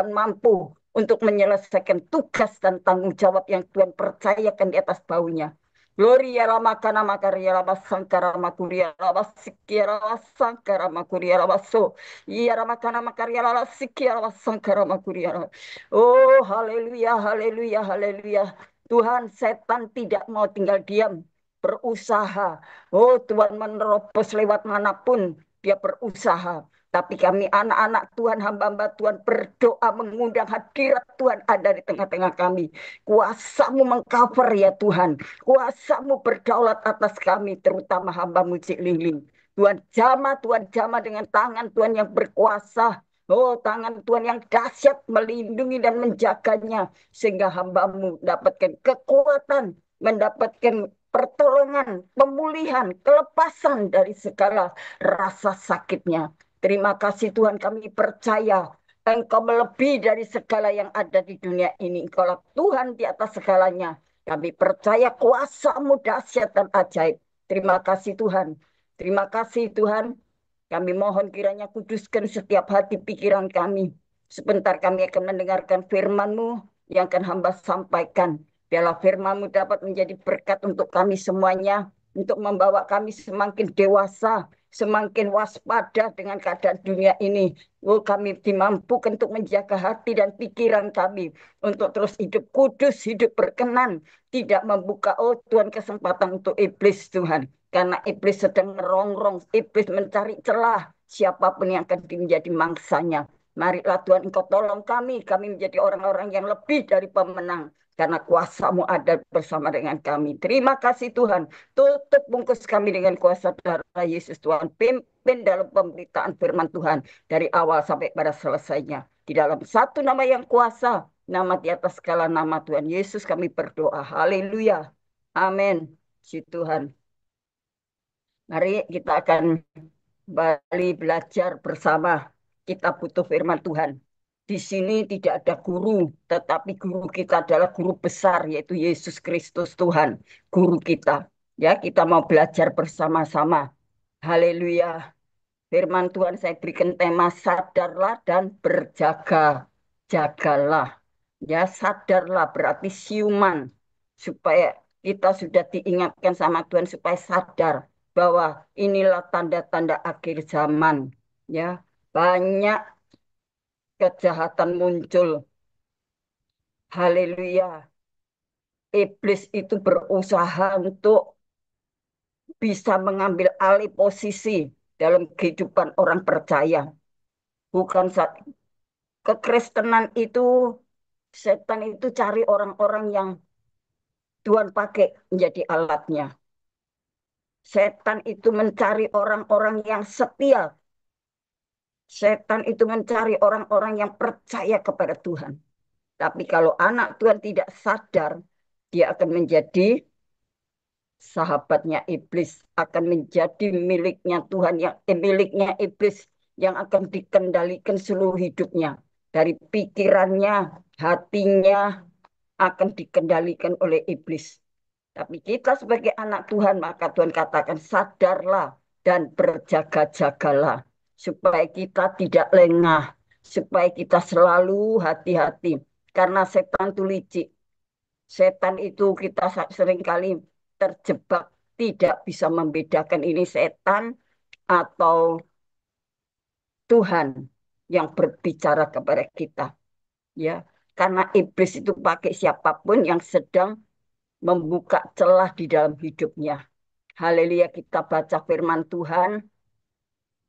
dan mampu untuk menyelesaikan tugas dan tanggung jawab yang Tuhan percayakan di atas baunya. Gloria lama kana makaria lama sangkara makuria lama sikia lama sangkara makuria lama so. Iya lama kana makaria lama sikia lama sangkara makuria lama. Oh haleluya haleluya haleluya. Tuhan, setan tidak mau tinggal diam, berusaha. Oh Tuhan, menerobos lewat manapun dia berusaha. Tapi kami anak-anak Tuhan, hamba-hamba Tuhan berdoa mengundang hadirat Tuhan ada di tengah-tengah kami. Kuasamu mengcover ya Tuhan. Kuasamu berdaulat atas kami, terutama hamba-Mu Cik Lingling. Tuhan jamah dengan tangan Tuhan yang berkuasa. Oh, tangan Tuhan yang dahsyat melindungi dan menjaganya. Sehingga hamba-Mu mendapatkan kekuatan, mendapatkan pertolongan, pemulihan, kelepasan dari segala rasa sakitnya. Terima kasih Tuhan, kami percaya Engkau melebihi dari segala yang ada di dunia ini. Engkaulah Tuhan di atas segalanya. Kami percaya kuasa-Mu dahsyat dan ajaib. Terima kasih Tuhan. Terima kasih Tuhan. Kami mohon kiranya kuduskan setiap hati pikiran kami. Sebentar kami akan mendengarkan firman-Mu yang akan hamba sampaikan. Biarlah firman-Mu dapat menjadi berkat untuk kami semuanya. Untuk membawa kami semakin dewasa, semakin waspada dengan keadaan dunia ini. Oh, kami dimampukan untuk menjaga hati dan pikiran kami. Untuk terus hidup kudus, hidup berkenan. Tidak membuka, oh Tuhan, kesempatan untuk iblis Tuhan. Karena iblis sedang merongrong, iblis mencari celah siapapun yang akan menjadi mangsanya. Marilah Tuhan Engkau tolong kami menjadi orang-orang yang lebih dari pemenang. Karena kuasa-Mu ada bersama dengan kami. Terima kasih Tuhan. Tutup bungkus kami dengan kuasa darah Yesus Tuhan. Pimpin dalam pemberitaan firman Tuhan. Dari awal sampai pada selesainya. Di dalam satu nama yang kuasa. Nama di atas segala nama Tuhan Yesus kami berdoa. Haleluya. Amin. Si Tuhan. Mari kita akan kembali belajar bersama. Kita butuh firman Tuhan. Di sini tidak ada guru, tetapi guru kita adalah guru besar, yaitu Yesus Kristus Tuhan, guru kita. Ya, kita mau belajar bersama-sama. Haleluya. Firman Tuhan saya berikan tema sadarlah dan berjaga. Jagalah. Ya, sadarlah berarti siuman. Supaya kita sudah diingatkan sama Tuhan supaya sadar bahwa inilah tanda-tanda akhir zaman. Ya, banyak kejahatan muncul. Haleluya. Iblis itu berusaha untuk bisa mengambil alih posisi dalam kehidupan orang percaya. Bukan kekristenan itu, setan itu cari orang-orang yang Tuhan pakai menjadi alatnya. Setan itu mencari orang-orang yang setia. Setan itu mencari orang-orang yang percaya kepada Tuhan. Tapi kalau anak Tuhan tidak sadar, dia akan menjadi sahabatnya iblis, akan menjadi miliknya Tuhan yang miliknya iblis yang akan dikendalikan seluruh hidupnya. Dari pikirannya, hatinya akan dikendalikan oleh iblis. Tapi kita sebagai anak Tuhan, maka Tuhan katakan sadarlah dan berjaga-jagalah. Supaya kita tidak lengah. Supaya kita selalu hati-hati. Karena setan itu licik. Setan itu kita seringkali terjebak. Tidak bisa membedakan ini setan atau Tuhan yang berbicara kepada kita. Ya, karena iblis itu pakai siapapun yang sedang membuka celah di dalam hidupnya. Haleluya, kita baca firman Tuhan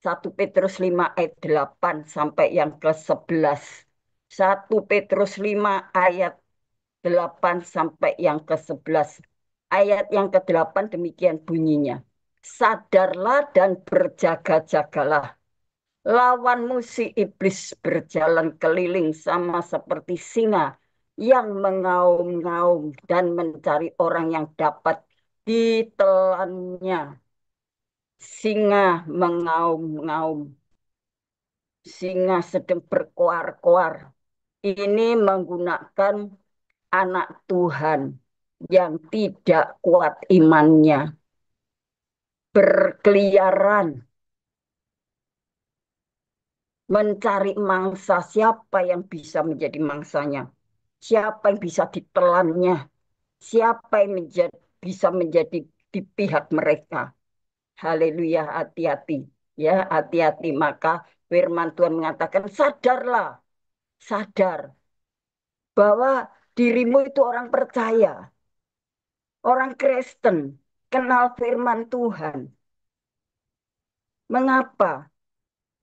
1 Petrus 5 ayat 8 sampai yang ke-11. 1 Petrus 5 ayat 8 sampai yang ke-11. Ayat yang ke-8 demikian bunyinya. Sadarlah dan berjaga-jagalah. Lawanmu si iblis berjalan keliling sama seperti singa yang mengaum-ngaum dan mencari orang yang dapat ditelannya. Singa mengaum-ngaum, singa sedang berkoar-koar. Ini menggunakan anak Tuhan yang tidak kuat imannya, berkeliaran mencari mangsa, siapa yang bisa menjadi mangsanya, siapa yang bisa ditelannya, siapa yang bisa menjadi di pihak mereka. Haleluya, hati-hati. Ya, hati-hati. Maka firman Tuhan mengatakan, sadarlah, sadar bahwa dirimu itu orang percaya, orang Kristen, kenal firman Tuhan. Mengapa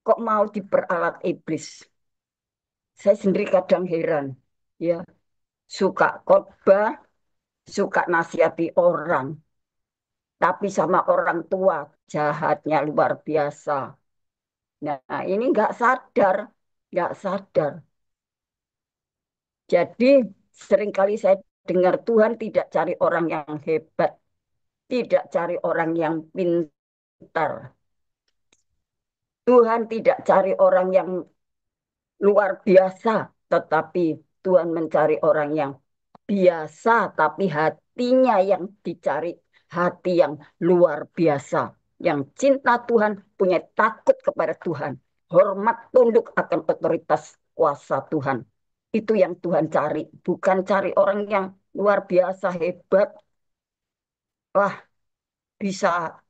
kok mau diperalat iblis? Saya sendiri kadang heran. Ya, suka khotbah, suka nasihati orang, tapi sama orang tua jahatnya luar biasa. Nah, ini nggak sadar, nggak sadar. Jadi seringkali saya dengar Tuhan tidak cari orang yang hebat, tidak cari orang yang pintar. Tuhan tidak cari orang yang luar biasa, tetapi Tuhan mencari orang yang biasa, tapi hatinya yang dicari, hati yang luar biasa, yang cinta Tuhan, punya takut kepada Tuhan, hormat tunduk akan otoritas kuasa Tuhan. Itu yang Tuhan cari, bukan cari orang yang luar biasa hebat, wah bisa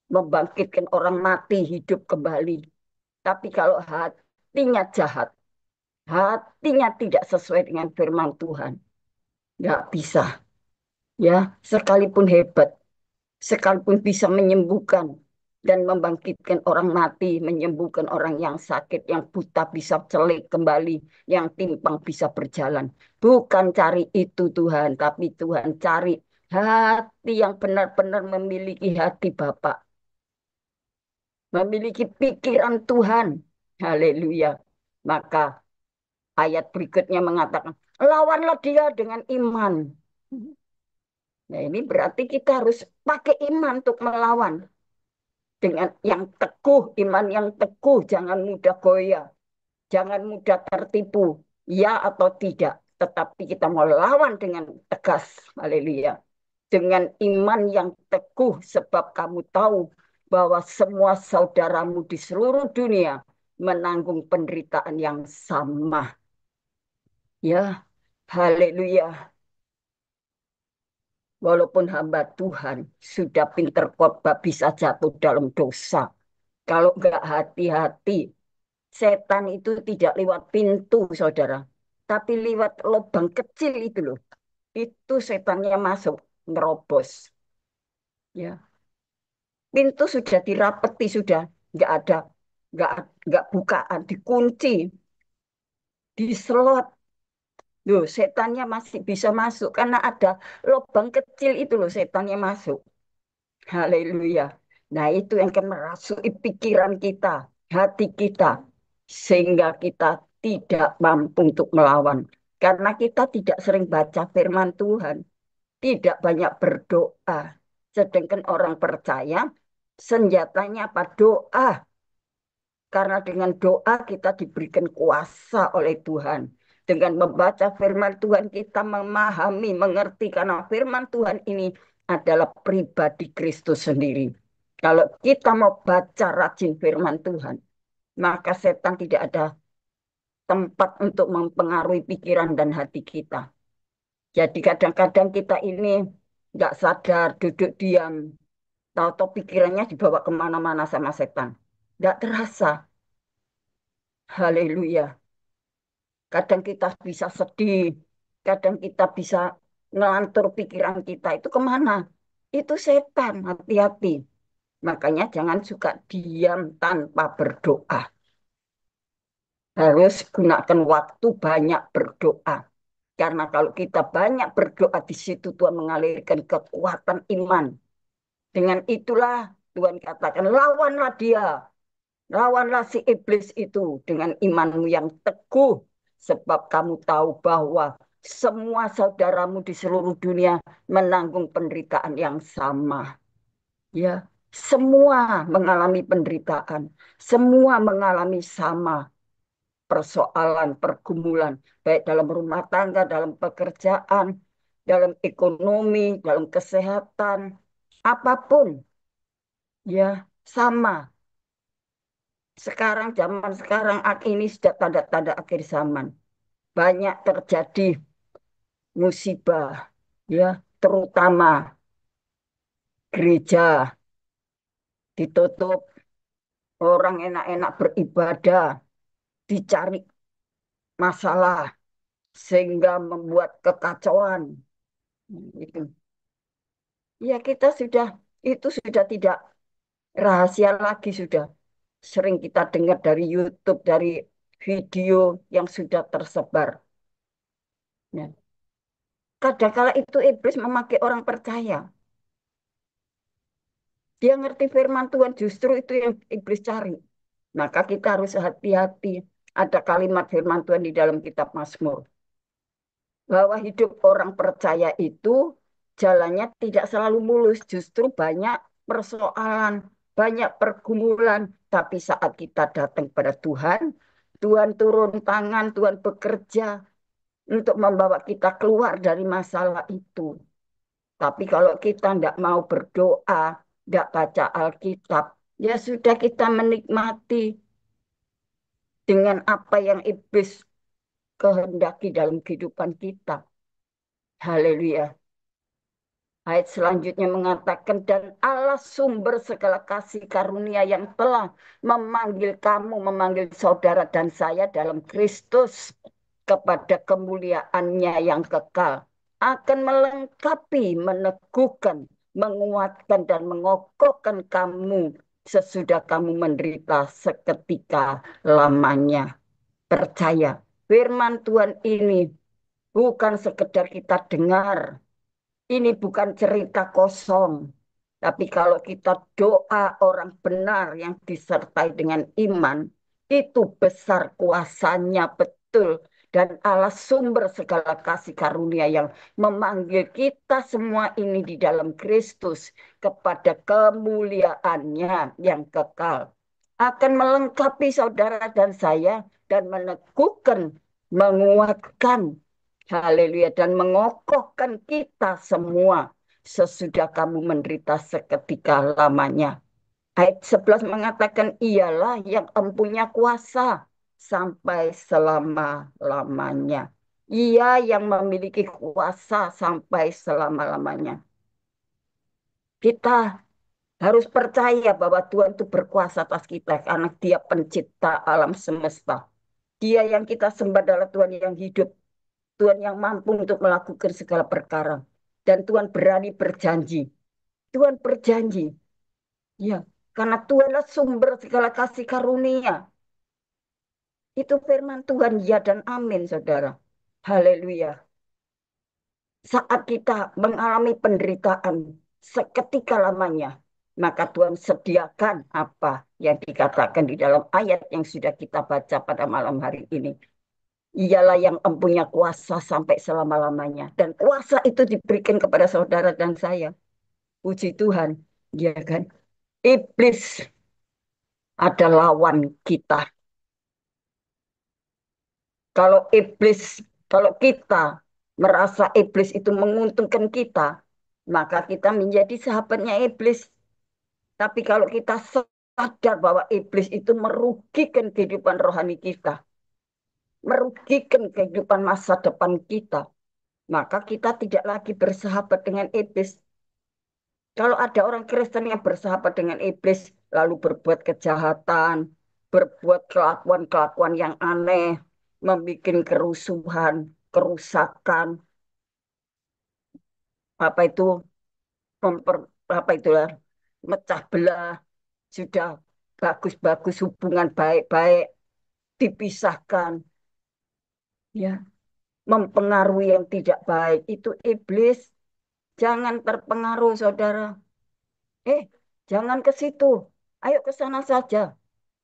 membangkitkan orang mati hidup kembali. Tapi kalau hatinya jahat, hatinya tidak sesuai dengan firman Tuhan, nggak bisa. Ya, sekalipun hebat, sekalipun bisa menyembuhkan dan membangkitkan orang mati, menyembuhkan orang yang sakit, yang buta bisa celik kembali, yang timpang bisa berjalan. Bukan cari itu Tuhan, tapi Tuhan cari hati yang benar-benar memiliki hati Bapa, memiliki pikiran Tuhan. Haleluya. Maka ayat berikutnya mengatakan, lawanlah dia dengan iman. Nah, ini berarti kita harus pakai iman untuk melawan. Dengan yang teguh, iman yang teguh, jangan mudah goyah, jangan mudah tertipu, ya atau tidak. Tetapi kita mau lawan dengan tegas, haleluya. Dengan iman yang teguh, sebab kamu tahu bahwa semua saudaramu di seluruh dunia menanggung penderitaan yang sama. Ya, haleluya. Walaupun hamba Tuhan sudah pinter khotbah bisa jatuh dalam dosa. Kalau nggak hati-hati, setan itu tidak lewat pintu, saudara. Tapi lewat lubang kecil itu loh. Itu setannya masuk, nerobos. Ya, pintu sudah dirapeti, sudah nggak ada, nggak nggak bukaan, dikunci, diselot. Loh, setannya masih bisa masuk karena ada lubang kecil itu loh setannya masuk. Haleluya. Nah, itu yang akan merasuki pikiran kita, hati kita, sehingga kita tidak mampu untuk melawan. Karena kita tidak sering baca firman Tuhan, tidak banyak berdoa. Sedangkan orang percaya, senjatanya apa? Doa. Karena dengan doa kita diberikan kuasa oleh Tuhan. Dengan membaca firman Tuhan kita memahami, mengerti karena firman Tuhan ini adalah pribadi Kristus sendiri. Kalau kita mau baca rajin firman Tuhan, maka setan tidak ada tempat untuk mempengaruhi pikiran dan hati kita. Jadi kadang-kadang kita ini nggak sadar, duduk diam, tahu-tahu pikirannya dibawa kemana-mana sama setan. Nggak terasa. Haleluya. Kadang kita bisa sedih, kadang kita bisa ngelantur pikiran kita. Itu kemana? Itu setan, hati-hati. Makanya jangan suka diam tanpa berdoa. Harus gunakan waktu banyak berdoa. Karena kalau kita banyak berdoa di situ Tuhan mengalirkan kekuatan iman. Dengan itulah Tuhan katakan, lawanlah dia. Lawanlah si iblis itu dengan imanmu yang teguh. Sebab kamu tahu bahwa semua saudaramu di seluruh dunia menanggung penderitaan yang sama. Ya, semua mengalami penderitaan. Semua mengalami sama persoalan, pergumulan. Baik dalam rumah tangga, dalam pekerjaan, dalam ekonomi, dalam kesehatan. Apapun, ya sama. Sekarang, zaman sekarang ini sudah tanda-tanda akhir zaman. Banyak terjadi musibah, ya, terutama gereja ditutup, orang enak-enak beribadah, dicari masalah sehingga membuat kekacauan. Itu. Ya kita sudah itu sudah tidak rahasia lagi sudah. Sering kita dengar dari YouTube, dari video yang sudah tersebar. Ya. Kadangkala itu iblis memakai orang percaya. Dia ngerti firman Tuhan, justru itu yang iblis cari. Maka kita harus hati-hati. Ada kalimat firman Tuhan di dalam kitab Mazmur. Bahwa hidup orang percaya itu jalannya tidak selalu mulus. Justru banyak persoalan, banyak pergumulan. Tapi saat kita datang pada Tuhan, Tuhan turun tangan, Tuhan bekerja untuk membawa kita keluar dari masalah itu. Tapi kalau kita tidak mau berdoa, tidak baca Alkitab, ya sudah kita menikmati dengan apa yang iblis kehendaki dalam kehidupan kita. Haleluya. Ayat selanjutnya mengatakan, dan Allah sumber segala kasih karunia yang telah memanggil kamu, memanggil saudara dan saya dalam Kristus kepada kemuliaannya yang kekal, akan melengkapi, meneguhkan, menguatkan, dan mengokohkan kamu sesudah kamu menderita seketika lamanya. Percaya, firman Tuhan ini bukan sekedar kita dengar, ini bukan cerita kosong, tapi kalau kita doa orang benar yang disertai dengan iman, itu besar kuasanya betul. Dan Allah sumber segala kasih karunia yang memanggil kita semua ini di dalam Kristus kepada kemuliaannya yang kekal. Akan melengkapi saudara dan saya dan meneguhkan, menguatkan, haleluya, dan mengokohkan kita semua sesudah kamu menderita seketika lamanya. Ayat 11 mengatakan, ialah yang empunya kuasa sampai selama-lamanya. Ia yang memiliki kuasa sampai selama-lamanya. Kita harus percaya bahwa Tuhan itu berkuasa atas kita karena Dia pencipta alam semesta. Dia yang kita sembah adalah Tuhan yang hidup, Tuhan yang mampu untuk melakukan segala perkara. Dan Tuhan berani berjanji. Tuhan berjanji. Ya, karena Tuhanlah sumber segala kasih karunia. Itu firman Tuhan, ya dan amin, saudara. Haleluya. Saat kita mengalami penderitaan seketika lamanya, maka Tuhan sediakan apa yang dikatakan di dalam ayat yang sudah kita baca pada malam hari ini. Ialah yang empunya kuasa sampai selama-lamanya. Dan kuasa itu diberikan kepada saudara dan saya. Puji Tuhan. Ya kan? Iblis ada lawan kita. Kalau iblis, kalau kita merasa iblis itu menguntungkan kita, maka kita menjadi sahabatnya iblis. Tapi kalau kita sadar bahwa iblis itu merugikan kehidupan rohani kita, merugikan kehidupan masa depan kita, maka kita tidak lagi bersahabat dengan iblis. Kalau ada orang Kristen yang bersahabat dengan iblis, lalu berbuat kejahatan, berbuat kelakuan-kelakuan yang aneh, membuat kerusuhan, kerusakan, apa itu, memper, apa itu ya, mecah belah, sudah bagus-bagus hubungan baik-baik, dipisahkan, ya, mempengaruhi yang tidak baik, itu iblis. Jangan terpengaruh, saudara. Eh, jangan ke situ. Ayo ke sana saja.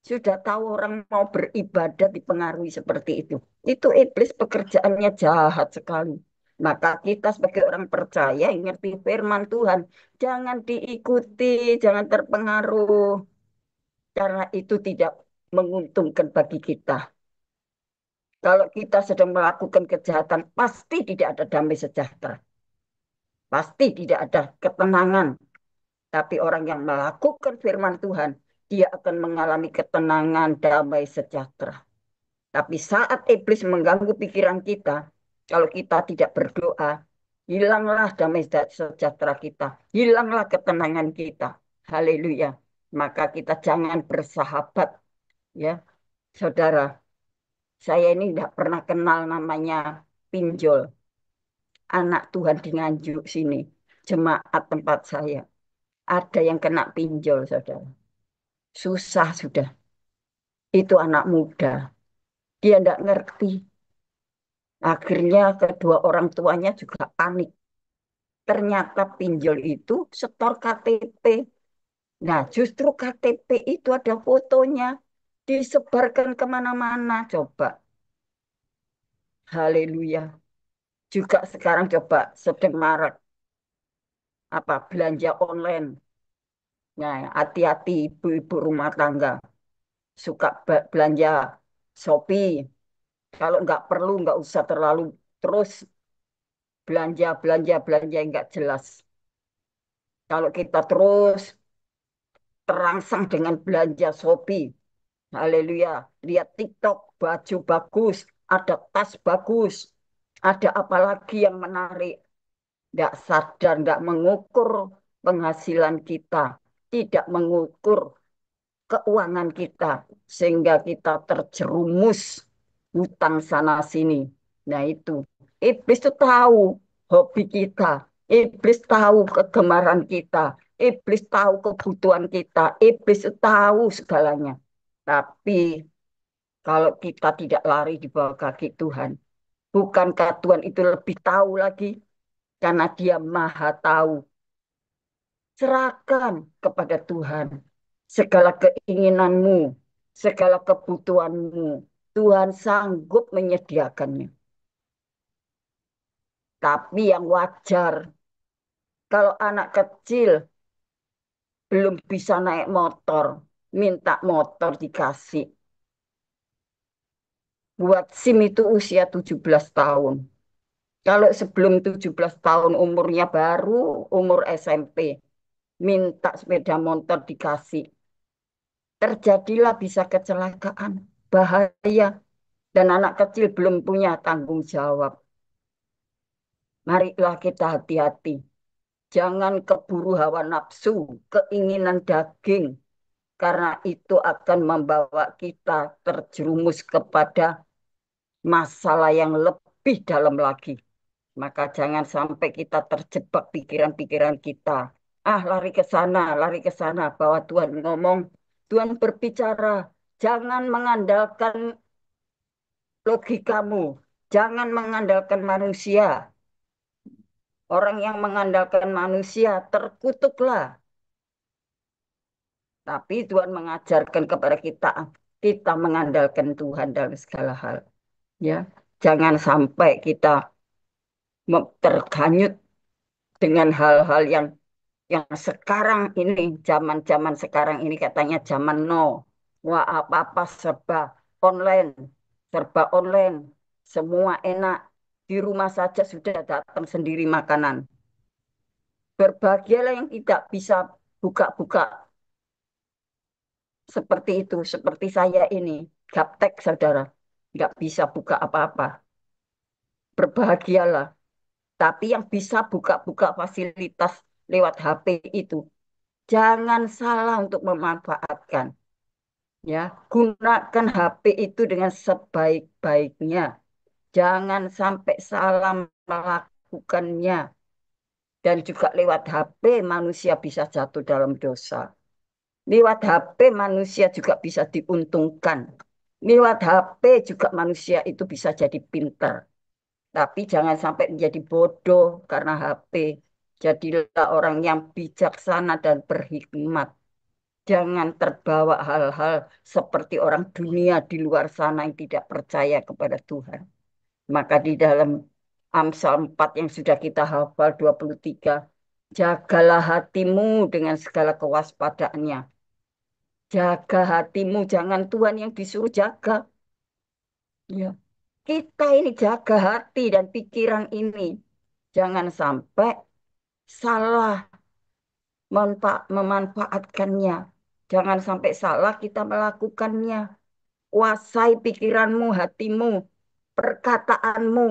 Sudah tahu orang mau beribadah dipengaruhi seperti itu. Itu iblis pekerjaannya jahat sekali. Maka kita sebagai orang percaya yang ngerti firman Tuhan, jangan diikuti, jangan terpengaruh. Karena itu tidak menguntungkan bagi kita. Kalau kita sedang melakukan kejahatan, pasti tidak ada damai sejahtera. Pasti tidak ada ketenangan. Tapi orang yang melakukan firman Tuhan, dia akan mengalami ketenangan, damai, sejahtera. Tapi saat iblis mengganggu pikiran kita, kalau kita tidak berdoa, hilanglah damai sejahtera kita, hilanglah ketenangan kita. Haleluya. Maka kita jangan bersahabat, ya, saudara. Saya ini tidak pernah kenal namanya pinjol. Anak Tuhan di Nganjuk sini, jemaat tempat saya. Ada yang kena pinjol, saudara. Susah sudah. Itu anak muda. Dia tidak ngerti. Akhirnya kedua orang tuanya juga panik. Ternyata pinjol itu setor KTP. Nah, justru KTP itu ada fotonya. Disebarkan kemana-mana. Coba. Haleluya. Juga sekarang coba sedang marak apa belanja online. Nah, hati-hati ibu-ibu rumah tangga. Suka belanja Shopee. Kalau nggak perlu, nggak usah terlalu terus belanja, belanja, belanja yang nggak jelas. Kalau kita terus terangsang dengan belanja Shopee, haleluya. Lihat TikTok, baju bagus, ada tas bagus, ada apa lagi yang menarik. Nggak sadar, nggak mengukur penghasilan kita, tidak mengukur keuangan kita, sehingga kita terjerumus hutang sana sini. Nah itu, iblis itu tahu hobi kita, iblis tahu kegemaran kita, iblis tahu kebutuhan kita, iblis itu tahu segalanya. Tapi kalau kita tidak lari di bawah kaki Tuhan, bukankah Tuhan itu lebih tahu lagi? Karena dia maha tahu. Serahkan kepada Tuhan segala keinginanmu, segala kebutuhanmu. Tuhan sanggup menyediakannya. Tapi yang wajar, kalau anak kecil belum bisa naik motor, minta motor dikasih. Buat SIM itu usia 17 tahun. Kalau sebelum 17 tahun umurnya baru umur SMP, minta sepeda motor dikasih. Terjadilah bisa kecelakaan, bahaya, dan anak kecil belum punya tanggung jawab. Marilah kita hati-hati. Jangan keburu hawa nafsu, keinginan daging, karena itu akan membawa kita terjerumus kepada masalah yang lebih dalam lagi. Maka jangan sampai kita terjebak pikiran-pikiran kita. Ah, lari ke sana, lari ke sana. Bahwa Tuhan ngomong, Tuhan berbicara. Jangan mengandalkan logikamu. Jangan mengandalkan manusia. Orang yang mengandalkan manusia terkutuklah. Tapi Tuhan mengajarkan kepada kita, kita mengandalkan Tuhan dalam segala hal. Ya, jangan sampai kita terganyut dengan hal-hal yang sekarang ini, zaman-zaman sekarang ini katanya zaman no. Wah, apa-apa online, serba online, semua enak. Di rumah saja sudah datang sendiri makanan. Berbahagialah yang tidak bisa buka-buka seperti itu, seperti saya ini, gaptek saudara, nggak bisa buka apa-apa. Berbahagialah. Tapi yang bisa buka-buka fasilitas lewat HP itu, jangan salah untuk memanfaatkan. Ya, gunakan HP itu dengan sebaik-baiknya. Jangan sampai salah melakukannya. Dan juga lewat HP manusia bisa jatuh dalam dosa. Lewat HP manusia juga bisa diuntungkan. Lewat HP juga manusia itu bisa jadi pintar. Tapi jangan sampai menjadi bodoh karena HP. Jadilah orang yang bijaksana dan berhikmat. Jangan terbawa hal-hal seperti orang dunia di luar sana yang tidak percaya kepada Tuhan. Maka di dalam Amsal 4 yang sudah kita hafal 23, jagalah hatimu dengan segala kewaspadaannya. Jaga hatimu, jangan Tuhan yang disuruh jaga. Ya. Kita ini jaga hati dan pikiran ini. Jangan sampai salah memanfaatkannya. Jangan sampai salah kita melakukannya. Kuasai pikiranmu, hatimu, perkataanmu,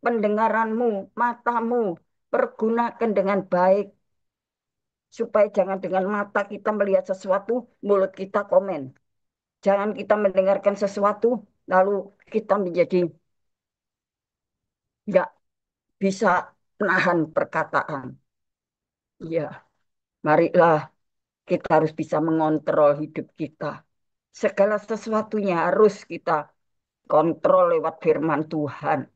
pendengaranmu, matamu. Pergunakan dengan baik. Supaya jangan dengan mata kita melihat sesuatu, mulut kita komen. Jangan kita mendengarkan sesuatu, lalu kita menjadi nggak bisa menahan perkataan. Ya, marilah kita harus bisa mengontrol hidup kita. Segala sesuatunya harus kita kontrol lewat firman Tuhan.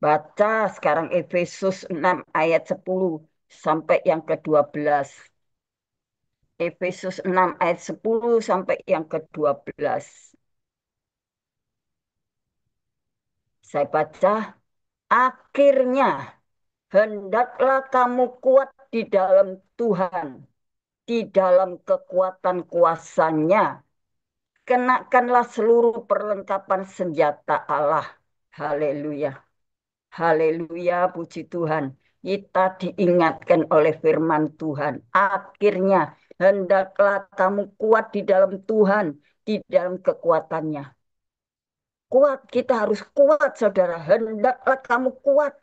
Baca sekarang Efesus 6 ayat 10 sampai yang ke-12. Efesus 6 ayat 10 sampai yang ke-12. Saya baca, akhirnya hendaklah kamu kuat di dalam Tuhan, di dalam kekuatan kuasanya. Kenakanlah seluruh perlengkapan senjata Allah. Haleluya. Haleluya, puji Tuhan. Kita diingatkan oleh firman Tuhan. Akhirnya, hendaklah kamu kuat di dalam Tuhan, di dalam kekuatannya. Kuat, kita harus kuat, saudara. Hendaklah kamu kuat.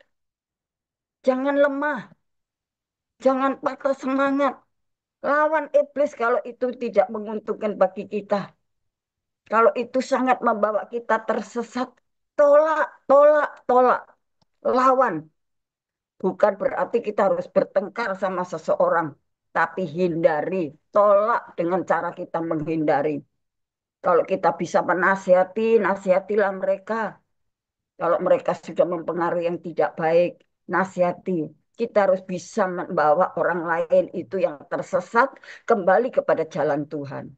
Jangan lemah, jangan patah semangat. Lawan iblis kalau itu tidak menguntungkan bagi kita. Kalau itu sangat membawa kita tersesat, tolak, tolak, tolak. Lawan. Bukan berarti kita harus bertengkar sama seseorang, tapi hindari, tolak dengan cara kita menghindari. Kalau kita bisa menasihati, nasihatilah mereka. Kalau mereka sudah mempengaruhi yang tidak baik, nasihati. Kita harus bisa membawa orang lain itu yang tersesat kembali kepada jalan Tuhan.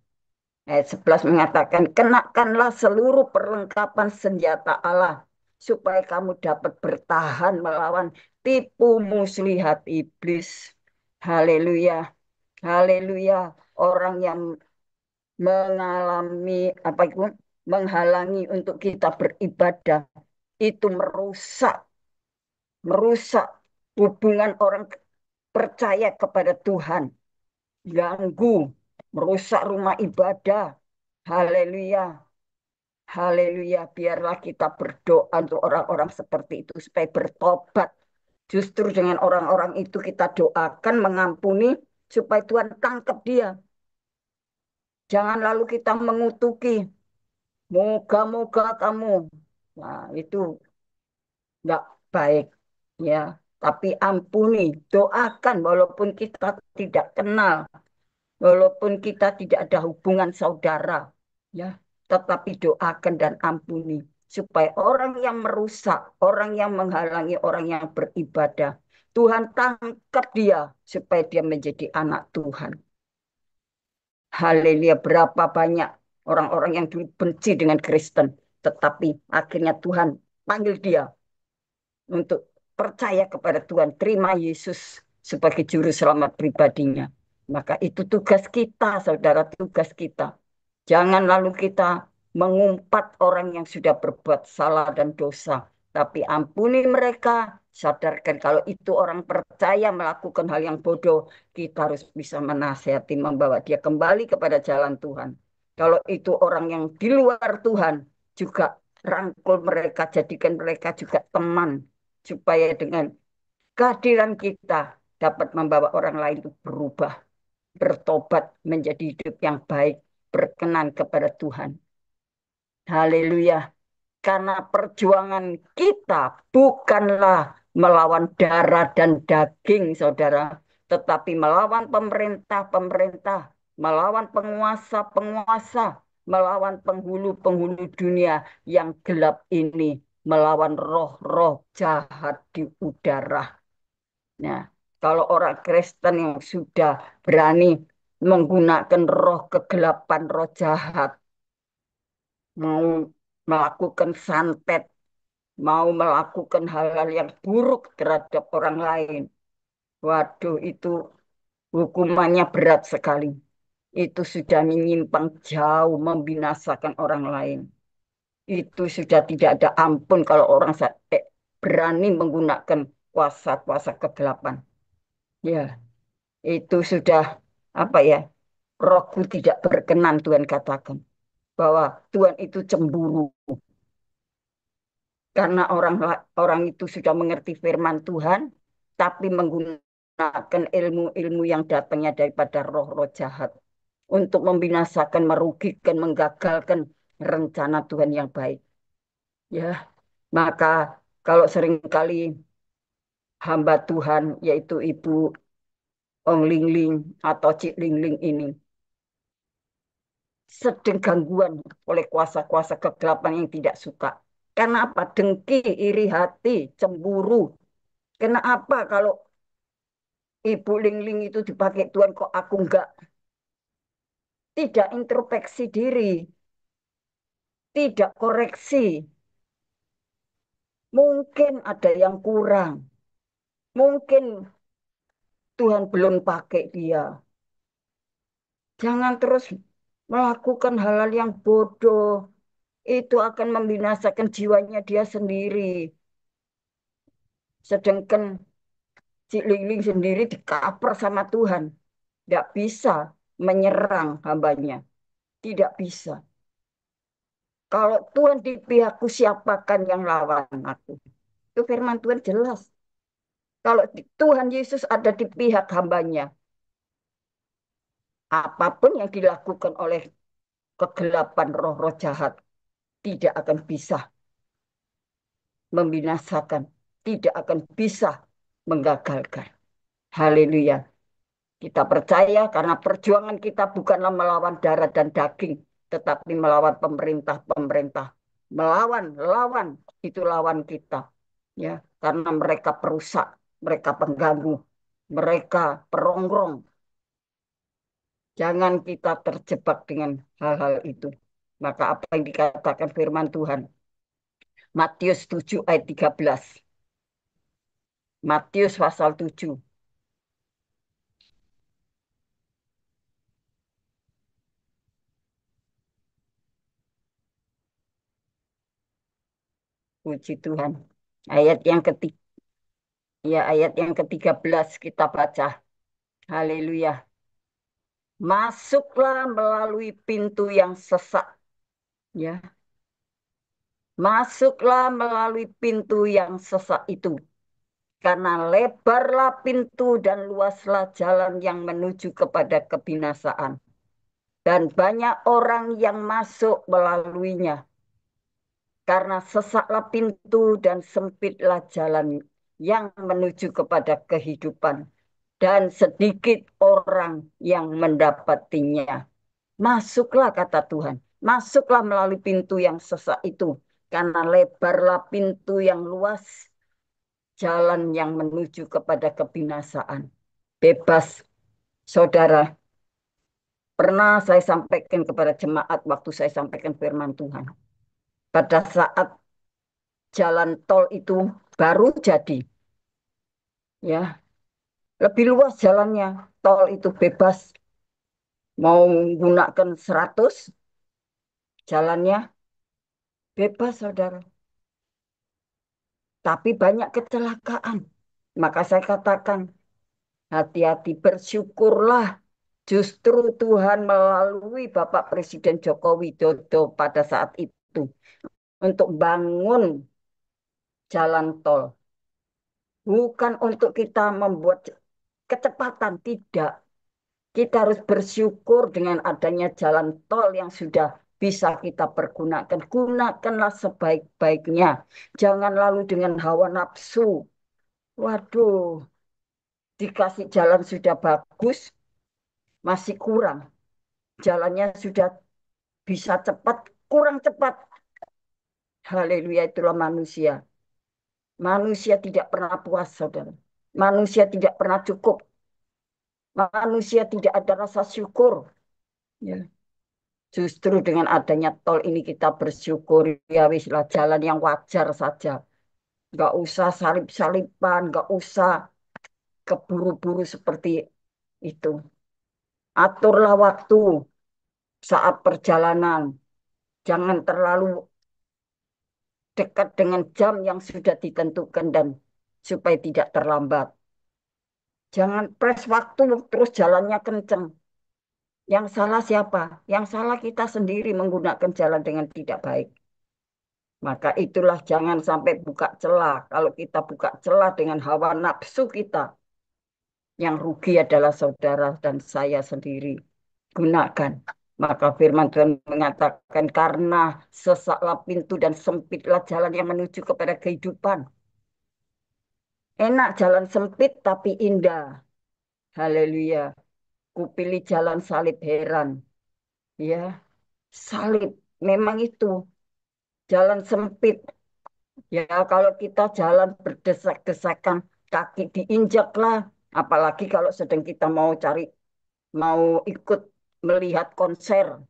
Ayat 11 mengatakan, kenakanlah seluruh perlengkapan senjata Allah, supaya kamu dapat bertahan melawan tipu muslihat iblis. Haleluya, haleluya. Orang yang mengalami apa itu menghalangi untuk kita beribadah itu merusak hubungan orang percaya kepada Tuhan, ganggu, merusak rumah ibadah. Haleluya. Haleluya, biarlah kita berdoa untuk orang-orang seperti itu supaya bertobat. Justru dengan orang-orang itu kita doakan mengampuni supaya Tuhan tangkap dia. Jangan lalu kita mengutuki. Moga-moga kamu. Nah, itu nggak baik. Ya, tapi ampuni, doakan walaupun kita tidak kenal, walaupun kita tidak ada hubungan saudara. Ya, tetapi doakan dan ampuni supaya orang yang merusak, orang yang menghalangi orang yang beribadah, Tuhan tangkap dia supaya dia menjadi anak Tuhan. Haleluya, berapa banyak orang-orang yang dulu benci dengan Kristen, tetapi akhirnya Tuhan panggil dia untuk percaya kepada Tuhan, terima Yesus sebagai juru selamat pribadinya. Maka itu tugas kita, saudara, tugas kita. Jangan lalu kita mengumpat orang yang sudah berbuat salah dan dosa. Tapi ampuni mereka, sadarkan kalau itu orang percaya melakukan hal yang bodoh, kita harus bisa menasihati, membawa dia kembali kepada jalan Tuhan. Kalau itu orang yang di luar Tuhan, juga rangkul mereka, jadikan mereka juga teman. Supaya dengan kehadiran kita dapat membawa orang lain itu berubah, bertobat menjadi hidup yang baik, berkenan kepada Tuhan. Haleluya. Karena perjuangan kita bukanlah melawan darah dan daging, saudara, tetapi melawan pemerintah-pemerintah, melawan penguasa-penguasa, melawan penghulu-penghulu dunia yang gelap ini, melawan roh-roh jahat di udara. Nah, kalau orang Kristen yang sudah berani menggunakan roh kegelapan, roh jahat, mau melakukan santet, mau melakukan hal-hal yang buruk terhadap orang lain. Waduh, itu hukumannya berat sekali. Itu sudah menyimpang jauh, membinasakan orang lain. Itu sudah tidak ada ampun kalau orang berani menggunakan kuasa-kuasa kegelapan. Ya, itu sudah apa ya? Rohku tidak berkenan, Tuhan katakan. Bahwa Tuhan itu cemburu. Karena orang itu sudah mengerti firman Tuhan, tapi menggunakan ilmu-ilmu yang datangnya daripada roh-roh jahat untuk membinasakan, merugikan, menggagalkan rencana Tuhan yang baik. Ya, maka kalau seringkali hamba Tuhan, yaitu Ibu Ong Ling Ling atau Cik Ling Ling ini, sedang gangguan oleh kuasa-kuasa kegelapan yang tidak suka. Karena apa? Dengki, iri hati, cemburu. Kenapa kalau Ibu Ling Ling itu dipakai Tuhan kok aku enggak? Tidak introspeksi diri, tidak koreksi. Mungkin ada yang kurang. Mungkin Tuhan belum pakai dia. Jangan terus melakukan hal-hal yang bodoh. Itu akan membinasakan jiwanya dia sendiri. Sedangkan si Ling sendiri dikaper sama Tuhan. Tidak bisa menyerang hambanya. Tidak bisa. Kalau Tuhan di pihakku, siapakan yang lawan aku? Itu firman Tuhan jelas. Kalau Tuhan Yesus ada di pihak hambanya, apapun yang dilakukan oleh kegelapan roh-roh jahat tidak akan bisa membinasakan, tidak akan bisa menggagalkan. Haleluya. Kita percaya karena perjuangan kita bukanlah melawan darah dan daging, tetapi melawan pemerintah-pemerintah. Melawan, lawan, itu lawan kita. Ya, karena mereka perusak, mereka pengganggu, mereka perongrong. Jangan kita terjebak dengan hal-hal itu. Maka apa yang dikatakan firman Tuhan? Matius 7 ayat 13. Matius pasal 7. Puji Tuhan. Ayat yang ketiga, ya ayat yang ke-13 kita baca. Haleluya. Masuklah melalui pintu yang sesak. Ya, masuklah melalui pintu yang sesak itu. Karena lebarlah pintu dan luaslah jalan yang menuju kepada kebinasaan. Dan banyak orang yang masuk melaluinya. Karena sesaklah pintu dan sempitlah jalan yang menuju kepada kehidupan. Dan sedikit orang yang mendapatinya. Masuklah kata Tuhan. Masuklah melalui pintu yang sesak itu. Karena lebarlah pintu yang luas. Jalan yang menuju kepada kebinasaan. Bebas, saudara. Pernah saya sampaikan kepada jemaat waktu saya sampaikan firman Tuhan. Pada saat jalan tol itu baru jadi. Ya, lebih luas jalannya. Tol itu bebas. Mau menggunakan 100 jalannya bebas, saudara. Tapi banyak kecelakaan. Maka saya katakan, hati-hati, bersyukurlah. Justru Tuhan melalui Bapak Presiden Joko Widodo pada saat itu untuk bangun jalan tol. Bukan untuk kita membuat kecepatan, tidak. Kita harus bersyukur dengan adanya jalan tol yang sudah bisa kita pergunakan. Gunakanlah sebaik-baiknya. Jangan lalu dengan hawa nafsu. Waduh, dikasih jalan sudah bagus, masih kurang. Jalannya sudah bisa cepat, kurang cepat. Haleluya, itulah manusia. Manusia tidak pernah puas, saudara. Manusia tidak pernah cukup. Manusia tidak ada rasa syukur. Ya. Justru dengan adanya tol ini kita bersyukur. Ya wislah jalan yang wajar saja. Nggak usah salip-salipan, nggak usah keburu-buru seperti itu. Aturlah waktu saat perjalanan. Jangan terlalu dekat dengan jam yang sudah ditentukan dan supaya tidak terlambat. Jangan press waktu terus jalannya kenceng. Yang salah siapa? Yang salah kita sendiri menggunakan jalan dengan tidak baik. Maka itulah jangan sampai buka celah. Kalau kita buka celah dengan hawa nafsu kita, yang rugi adalah saudara dan saya sendiri. Gunakan. Maka firman Tuhan mengatakan karena sesaklah pintu dan sempitlah jalan yang menuju kepada kehidupan. Enak jalan sempit tapi indah. Haleluya. Kupilih jalan salib heran. Ya, salib. Memang itu jalan sempit. Ya, kalau kita jalan berdesak-desakan, kaki diinjak lah. Apalagi kalau sedang kita mau ikut melihat konser.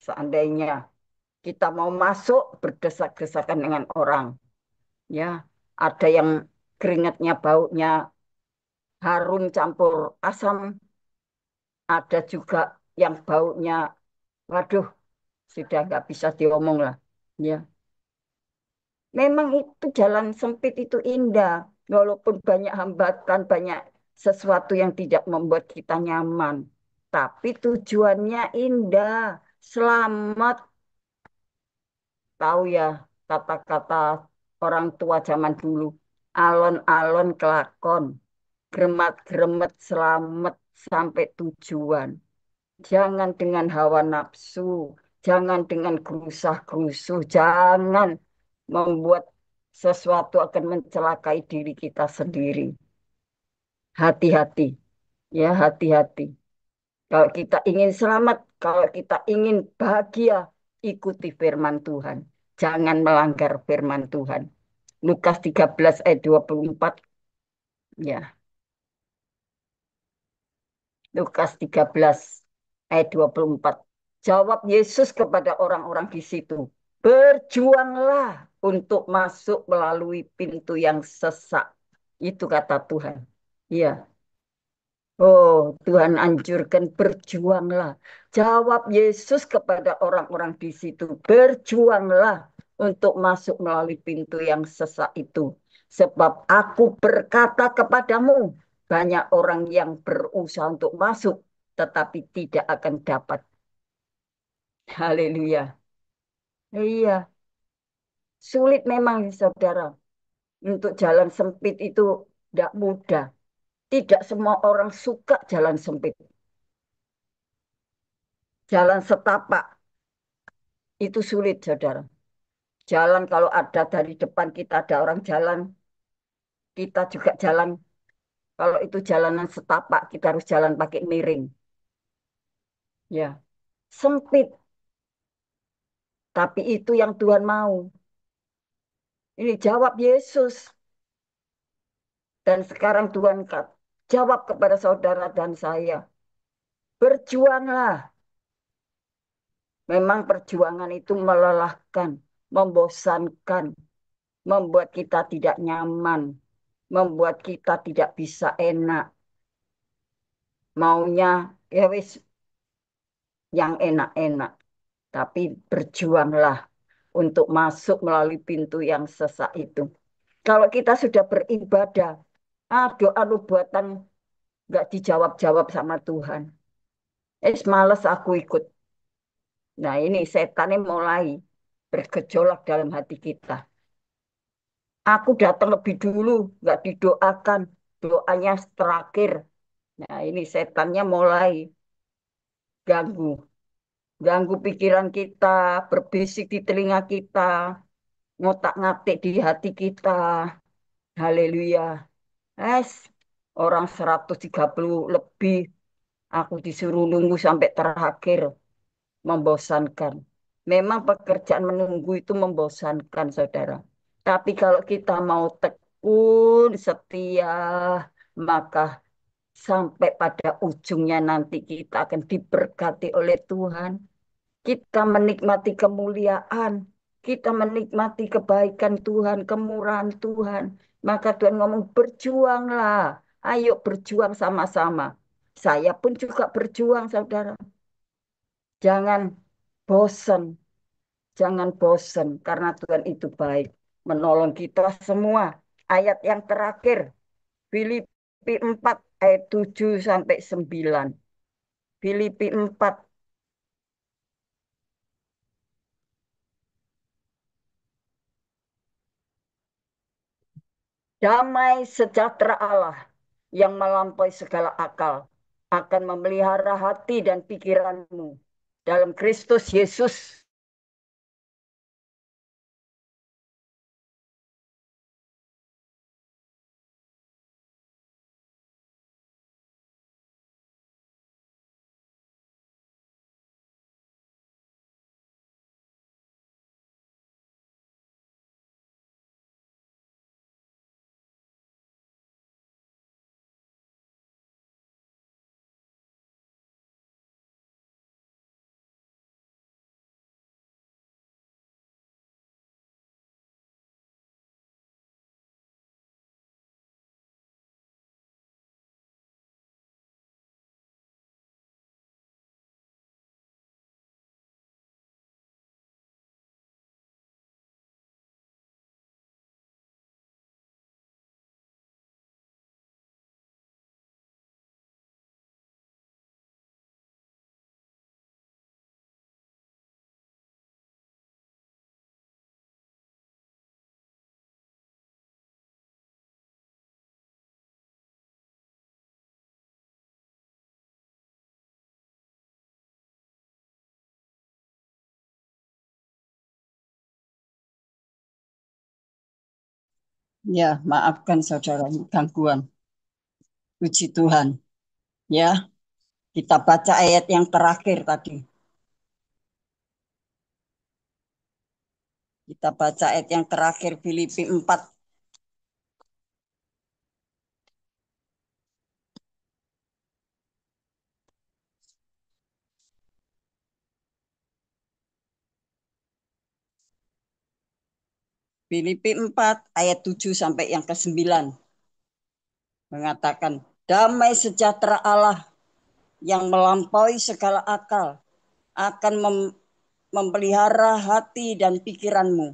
Seandainya kita mau masuk berdesak-desakan dengan orang. Ya, ada yang keringatnya baunya harum campur asam, ada juga yang baunya, waduh, sudah nggak bisa diomong lah. Ya, memang itu jalan sempit itu indah, walaupun banyak hambatan, banyak sesuatu yang tidak membuat kita nyaman. Tapi tujuannya indah, selamat. Tahu ya kata-kata orang tua zaman dulu. Alon-alon kelakon, gremat-gremet selamat sampai tujuan. Jangan dengan hawa nafsu, jangan dengan gerusah-gerusuh, jangan membuat sesuatu akan mencelakai diri kita sendiri. Hati-hati, ya hati-hati. Kalau kita ingin selamat, kalau kita ingin bahagia, ikuti firman Tuhan. Jangan melanggar firman Tuhan. Lukas 13 ayat 24, ya. Lukas 13 ayat 24. Jawab Yesus kepada orang-orang di situ. Berjuanglah untuk masuk melalui pintu yang sesak. Itu kata Tuhan. Iya. Oh, Tuhan anjurkan berjuanglah. Jawab Yesus kepada orang-orang di situ. Berjuanglah untuk masuk melalui pintu yang sesak itu. Sebab aku berkata kepadamu, banyak orang yang berusaha untuk masuk, tetapi tidak akan dapat. Haleluya. Iya, sulit memang saudara. Untuk jalan sempit itu tidak mudah. Tidak semua orang suka jalan sempit. Jalan setapak itu sulit, saudara. Jalan kalau ada dari depan kita ada orang jalan, kita juga jalan. Kalau itu jalanan setapak, kita harus jalan pakai miring. Ya, sempit. Tapi itu yang Tuhan mau. Ini jawab Yesus. Dan sekarang Tuhan jawab kepada saudara dan saya. Berjuanglah. Memang perjuangan itu melelahkan, membosankan, membuat kita tidak nyaman, membuat kita tidak bisa enak. Maunya ya wis yang enak-enak. Tapi berjuanglah untuk masuk melalui pintu yang sesak itu. Kalau kita sudah beribadah, doa nubuatan nggak dijawab-jawab sama Tuhan. Males aku ikut. Nah ini setannya mulai bergejolak dalam hati kita. Aku datang lebih dulu, nggak didoakan. Doanya terakhir. Nah ini setannya mulai ganggu. Ganggu pikiran kita, berbisik di telinga kita, ngotak-ngatik di hati kita. Haleluya. Es, orang 130 lebih, aku disuruh nunggu sampai terakhir. Membosankan. Memang pekerjaan menunggu itu membosankan, saudara. Tapi kalau kita mau tekun, setia, maka sampai pada ujungnya nanti kita akan diberkati oleh Tuhan. Kita menikmati kemuliaan, kita menikmati kebaikan Tuhan, kemurahan Tuhan. Maka Tuhan ngomong berjuanglah, ayo berjuang sama-sama. Saya pun juga berjuang, saudara. Jangan bosan, jangan bosan karena Tuhan itu baik, menolong kita semua. Ayat yang terakhir, Filipi 4 ayat 7 sampai 9. Filipi 4. Damai sejahtera Allah yang melampaui segala akal akan memelihara hati dan pikiranmu dalam Kristus Yesus. Ya, maafkan saudara gangguan. Puji Tuhan. Ya, kita baca ayat yang terakhir tadi. Kita baca ayat yang terakhir Filipi 4. Filipi 4 ayat 7 sampai yang ke-9 mengatakan, damai sejahtera Allah yang melampaui segala akal akan memelihara hati dan pikiranmu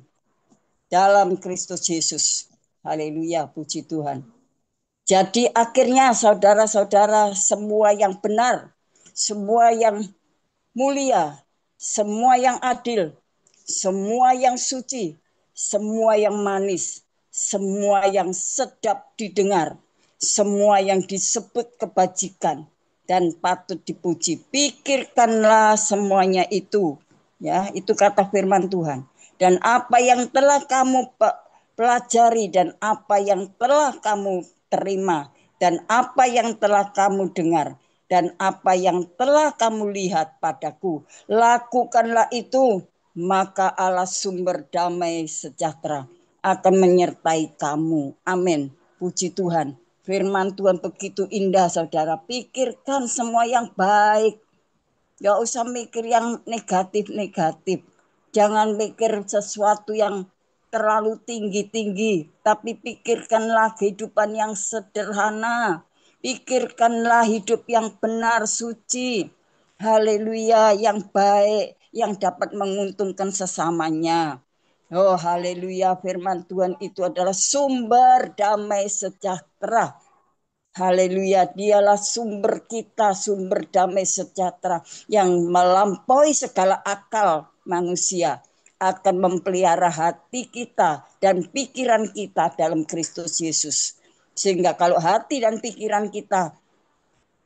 dalam Kristus Yesus. Haleluya, puji Tuhan. Jadi akhirnya saudara-saudara, semua yang benar, semua yang mulia, semua yang adil, semua yang suci, semua yang manis, semua yang sedap didengar, semua yang disebut kebajikan dan patut dipuji. Pikirkanlah semuanya itu. Ya, itu kata firman Tuhan. Dan apa yang telah kamu pelajari dan apa yang telah kamu terima dan apa yang telah kamu dengar dan apa yang telah kamu lihat padaku, lakukanlah itu, maka Allah sumber damai sejahtera akan menyertai kamu. Amin. Puji Tuhan. Firman Tuhan begitu indah, saudara. Pikirkan semua yang baik. Gak usah mikir yang negatif-negatif. Jangan mikir sesuatu yang terlalu tinggi-tinggi. Tapi pikirkanlah kehidupan yang sederhana. Pikirkanlah hidup yang benar, suci. Haleluya, yang baik, yang dapat menguntungkan sesamanya. Oh haleluya, firman Tuhan itu adalah sumber damai sejahtera. Haleluya, dialah sumber kita, sumber damai sejahtera yang melampaui segala akal manusia, akan memelihara hati kita dan pikiran kita dalam Kristus Yesus. Sehingga kalau hati dan pikiran kita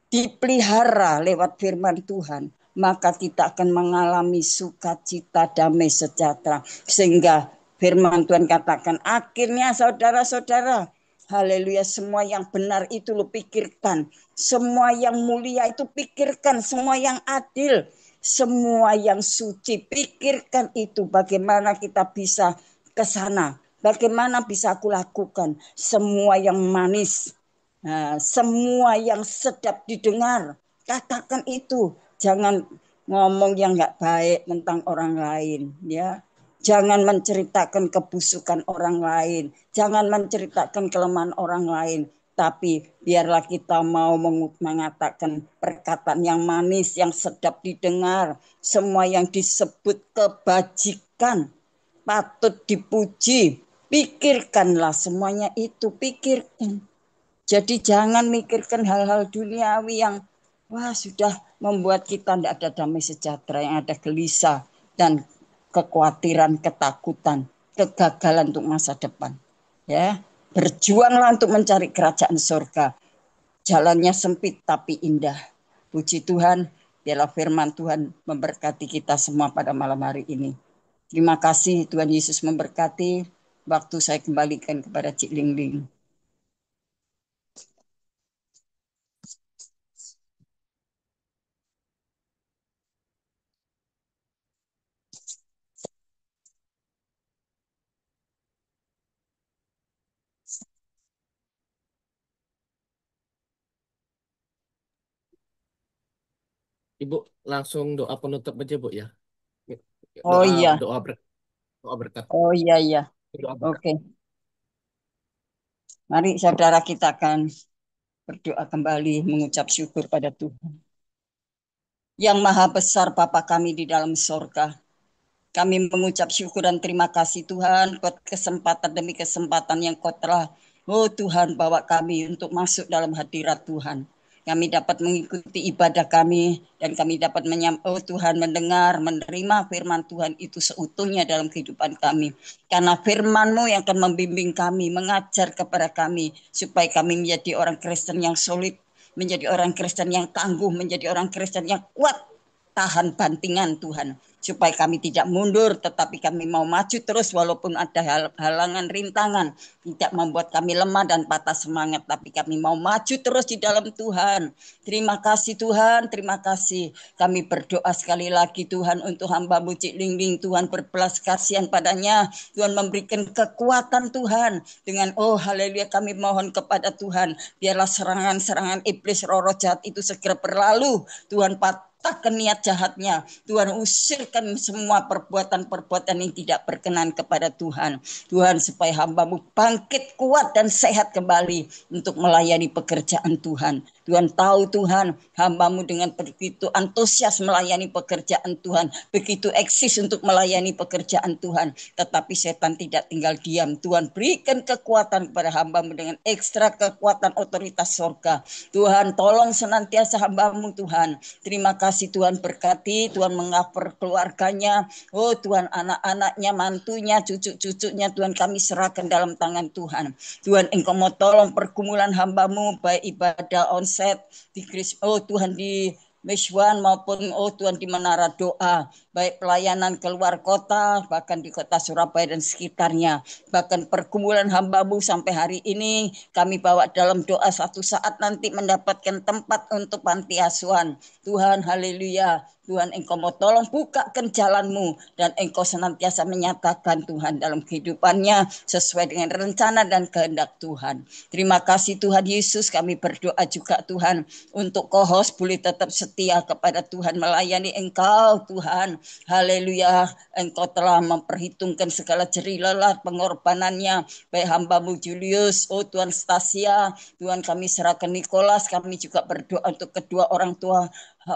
dipelihara lewat firman Tuhan, maka kita akan mengalami sukacita, damai sejahtera. Sehingga firman Tuhan katakan, akhirnya saudara-saudara, haleluya, semua yang benar itu lo pikirkan, semua yang mulia itu pikirkan, semua yang adil, semua yang suci pikirkan itu, bagaimana kita bisa ke sana, bagaimana bisa aku lakukan, semua yang manis. Nah, semua yang sedap didengar, katakan itu. Jangan ngomong yang nggak baik tentang orang lain, ya. Jangan menceritakan kebusukan orang lain. Jangan menceritakan kelemahan orang lain. Tapi biarlah kita mau mengatakan perkataan yang manis, yang sedap didengar. Semua yang disebut kebajikan, patut dipuji. Pikirkanlah semuanya itu, pikirkan. Jadi jangan mikirkan hal-hal duniawi yang wah sudah membuat kita tidak ada damai sejahtera, yang ada gelisah dan kekhawatiran, ketakutan, kegagalan untuk masa depan. Ya, berjuanglah untuk mencari kerajaan surga. Jalannya sempit tapi indah. Puji Tuhan, biarlah firman Tuhan memberkati kita semua pada malam hari ini. Terima kasih Tuhan Yesus memberkati. Waktu saya kembalikan kepada Cik Ling Ling. Ibu langsung doa penutup aja Bu ya. Oh Doa iya, doa ber, doa berkat. oh iya, iya. Doa berkat. Oke, mari saudara kita akan berdoa kembali mengucap syukur pada Tuhan. Yang maha besar Bapa kami di dalam sorga. Kami mengucap syukur dan terima kasih Tuhan buat kesempatan demi kesempatan yang Kau telah, oh Tuhan, bawa kami untuk masuk dalam hadirat Tuhan. Kami dapat mengikuti ibadah kami dan kami dapat oh Tuhan, mendengar, menerima firman Tuhan itu seutuhnya dalam kehidupan kami. Karena firman-Mu yang akan membimbing kami, mengajar kepada kami supaya kami menjadi orang Kristen yang solid, menjadi orang Kristen yang tangguh, menjadi orang Kristen yang kuat tahan bantingan Tuhan, supaya kami tidak mundur tetapi kami mau maju terus walaupun ada halangan rintangan, tidak membuat kami lemah dan patah semangat, tapi kami mau maju terus di dalam Tuhan. Terima kasih Tuhan, terima kasih. Kami berdoa sekali lagi Tuhan untuk hamba-Mu Cik Ling Ling. Tuhan berbelas kasihan padanya, Tuhan memberikan kekuatan Tuhan. Dengan oh haleluya, kami mohon kepada Tuhan, biarlah serangan-serangan iblis roh-roh jahat itu segera berlalu. Tuhan patahkan niat jahatnya. Tuhan usirkan semua perbuatan-perbuatan yang tidak berkenan kepada Tuhan. Tuhan, supaya hamba-Mu bangkit kuat dan sehat kembali untuk melayani pekerjaan Tuhan. Tuhan tahu Tuhan, hamba-Mu dengan begitu antusias melayani pekerjaan Tuhan, begitu eksis untuk melayani pekerjaan Tuhan, tetapi setan tidak tinggal diam. Tuhan, berikan kekuatan kepada hamba-Mu dengan ekstra kekuatan otoritas surga. Tuhan, tolong senantiasa hamba-Mu Tuhan. Terima kasih Tuhan, berkati, Tuhan mengcover keluarganya. Oh Tuhan, anak-anaknya, mantunya, cucu-cucunya, Tuhan kami serahkan dalam tangan Tuhan. Tuhan, Engkau mau tolong pergumulan hamba-Mu, baik ibadah onset, oh Tuhan di Meswan maupun oh Tuhan di Menara Doa, baik pelayanan keluar kota, bahkan di kota Surabaya dan sekitarnya, bahkan pergumulan hamba-Mu sampai hari ini kami bawa dalam doa, satu saat nanti mendapatkan tempat untuk panti asuhan. Tuhan, haleluya. Tuhan, Engkau mau tolong bukakan jalan-Mu dan Engkau senantiasa menyatakan Tuhan dalam kehidupannya sesuai dengan rencana dan kehendak Tuhan. Terima kasih Tuhan Yesus, kami berdoa juga Tuhan untuk co-host boleh tetap setia kepada Tuhan, melayani Engkau Tuhan. Haleluya, Engkau telah memperhitungkan segala jerih lelah pengorbanannya, baik hamba-Mu Julius, oh Tuhan Stasia, Tuhan kami serahkan Nikolas, kami juga berdoa untuk kedua orang tua.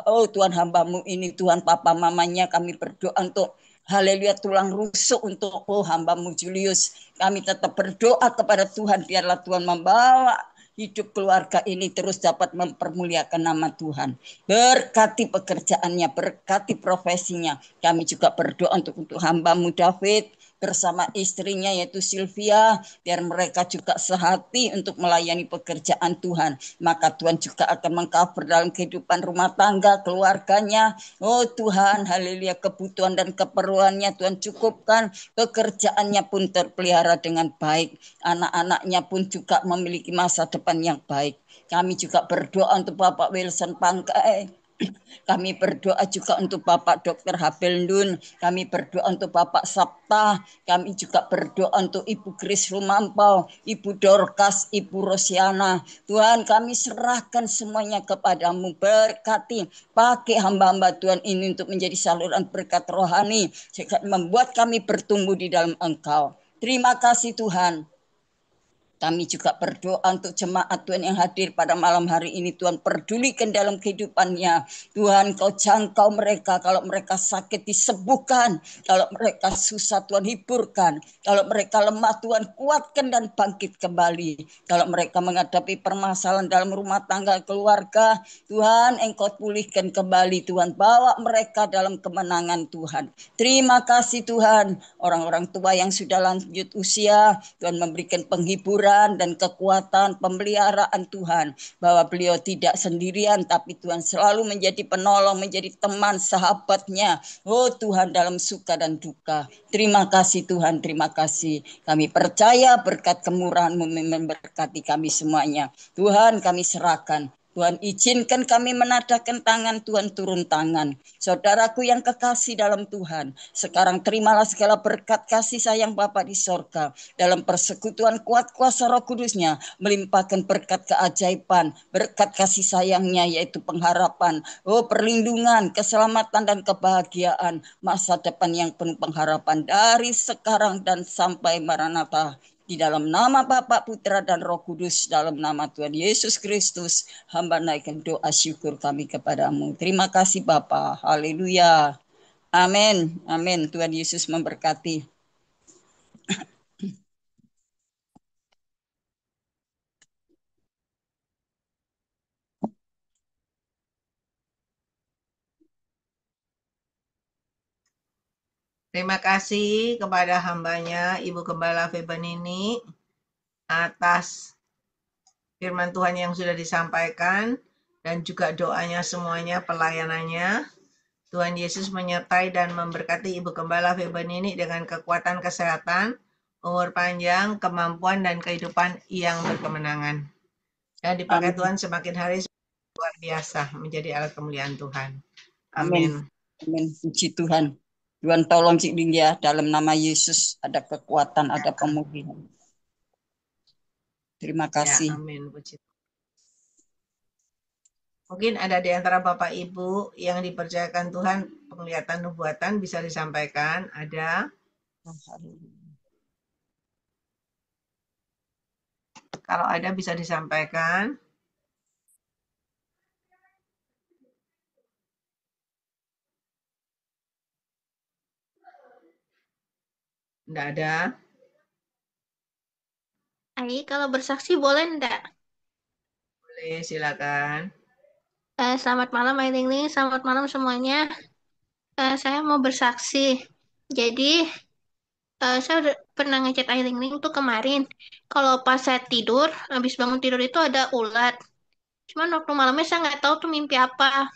Oh Tuhan, hamba-Mu ini Tuhan, papa mamanya kami berdoa untuk haleluya tulang rusuk untuk oh hamba-Mu Julius. Kami tetap berdoa kepada Tuhan, biarlah Tuhan membawa hidup keluarga ini terus dapat mempermuliakan nama Tuhan. Berkati pekerjaannya, berkati profesinya. Kami juga berdoa untuk hamba-Mu David bersama istrinya yaitu Sylvia, biar mereka juga sehati untuk melayani pekerjaan Tuhan. Maka Tuhan juga akan mengcover dalam kehidupan rumah tangga, keluarganya. Oh Tuhan, haleluya, kebutuhan dan keperluannya Tuhan cukupkan. Pekerjaannya pun terpelihara dengan baik. Anak-anaknya pun juga memiliki masa depan yang baik. Kami juga berdoa untuk Bapak Wilson Pangkai. Kami berdoa juga untuk Bapak Dr. Habel Ndun. Kami berdoa untuk Bapak Sabta. Kami juga berdoa untuk Ibu Kris Rumampau, Ibu Dorcas, Ibu Rosiana. Tuhan, kami serahkan semuanya kepadamu. Berkati, pakai hamba-hamba Tuhan ini untuk menjadi saluran berkat rohani, membuat kami bertumbuh di dalam Engkau. Terima kasih Tuhan. Kami juga berdoa untuk jemaat Tuhan yang hadir pada malam hari ini. Tuhan pedulikan dalam kehidupannya. Tuhan kau jangkau mereka. Kalau mereka sakit disembuhkan. Kalau mereka susah Tuhan hiburkan. Kalau mereka lemah Tuhan kuatkan dan bangkit kembali. Kalau mereka menghadapi permasalahan dalam rumah tangga keluarga. Tuhan engkau pulihkan kembali Tuhan. Bawa mereka dalam kemenangan Tuhan. Terima kasih Tuhan. Orang-orang tua yang sudah lanjut usia. Tuhan memberikan penghiburan dan kekuatan pemeliharaan Tuhan. Bahwa beliau tidak sendirian tapi Tuhan selalu menjadi penolong, menjadi teman sahabatnya. Oh Tuhan dalam suka dan duka. Terima kasih Tuhan, terima kasih. Kami percaya berkat kemurahan-Mu memberkati kami semuanya. Tuhan kami serahkan. Tuhan izinkan kami menadahkan tangan, Tuhan turun tangan. Saudaraku yang kekasih dalam Tuhan, sekarang terimalah segala berkat kasih sayang Bapa di sorga. Dalam persekutuan kuat kuasa Roh Kudusnya, melimpahkan berkat keajaiban, berkat kasih sayangnya yaitu pengharapan, perlindungan, keselamatan dan kebahagiaan, masa depan yang penuh pengharapan dari sekarang dan sampai Maranatha. Di dalam nama Bapa, Putra, dan Roh Kudus, dalam nama Tuhan Yesus Kristus, hamba naikkan doa syukur kami kepadamu. Terima kasih Bapa. Haleluya. Amin. Amin. Tuhan Yesus memberkati. Terima kasih kepada hambanya Ibu Gembala Febanini atas firman Tuhan yang sudah disampaikan dan juga doanya semuanya, pelayanannya. Tuhan Yesus menyertai dan memberkati Ibu Gembala Febanini dengan kekuatan kesehatan, umur panjang, kemampuan, dan kehidupan yang berkemenangan. Dan dipakai Amin. Tuhan semakin hari luar biasa menjadi alat kemuliaan Tuhan. Amin. Amin. Amin. Puji Tuhan. Tuhan tolong Cik Dinda dalam nama Yesus ada kekuatan, ada pemulihan. Terima kasih. Ya, amin. Puji. Mungkin ada di antara Bapak Ibu yang dipercayakan Tuhan penglihatan nubuatan bisa disampaikan. Ada? Kalau ada bisa disampaikan. Enggak ada? Ai, kalau bersaksi boleh enggak? Boleh, silakan. Selamat malam, Ailing. Selamat malam semuanya. Saya mau bersaksi. Jadi, saya udah pernah ngechat Ailing tuh kemarin. Kalau pas saya tidur, habis bangun tidur itu ada ulat. Cuman waktu malamnya saya nggak tahu tuh mimpi apa.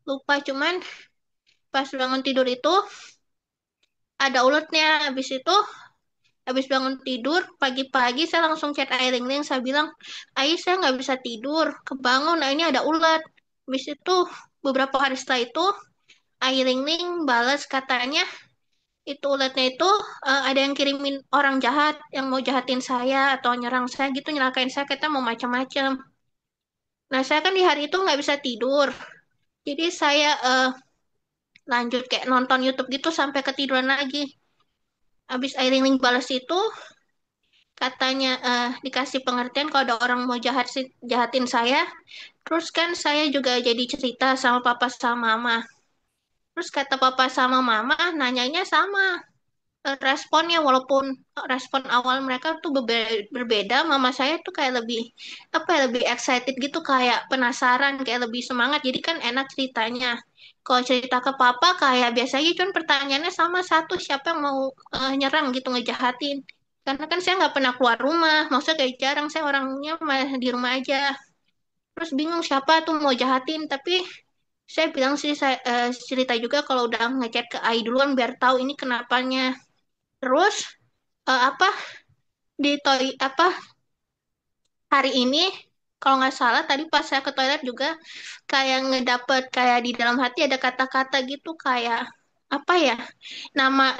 Lupa, cuman pas bangun tidur itu ada ulatnya. Habis bangun tidur, pagi-pagi saya langsung chat Ailing. Saya bilang, Ai, saya nggak bisa tidur. Kebangun, nah ini ada ulat. Habis itu, beberapa hari setelah itu, Ailing balas katanya, itu ulatnya itu ada yang kirimin orang jahat yang mau jahatin saya atau nyerang saya gitu, nyelakain saya, kita mau macam-macam. Nah, saya kan di hari itu nggak bisa tidur. Jadi saya lanjut kayak nonton YouTube gitu sampai ketiduran lagi. Habis Ailing balas itu, katanya dikasih pengertian kalau ada orang mau jahatin saya. Terus kan saya juga jadi cerita sama papa sama mama. Terus kata papa sama mama nanyanya sama responnya, walaupun respon awal mereka tuh berbeda. Mama saya tuh kayak lebih apa ya, lebih excited gitu, kayak penasaran, kayak lebih semangat. Jadi kan enak ceritanya. Kalau cerita ke papa kayak biasa aja, cuman pertanyaannya sama satu, siapa yang mau nyerang gitu, ngejahatin. Karena kan saya nggak pernah keluar rumah, maksudnya kayak jarang, saya orangnya malah di rumah aja. Terus bingung siapa tuh mau jahatin, tapi saya bilang sih, saya cerita juga kalau udah ngechat ke Ai duluan biar tahu ini kenapanya. Terus apa di apa hari ini, kalau nggak salah tadi pas saya ke toilet juga kayak ngedapet, kayak di dalam hati ada kata-kata gitu, kayak apa ya,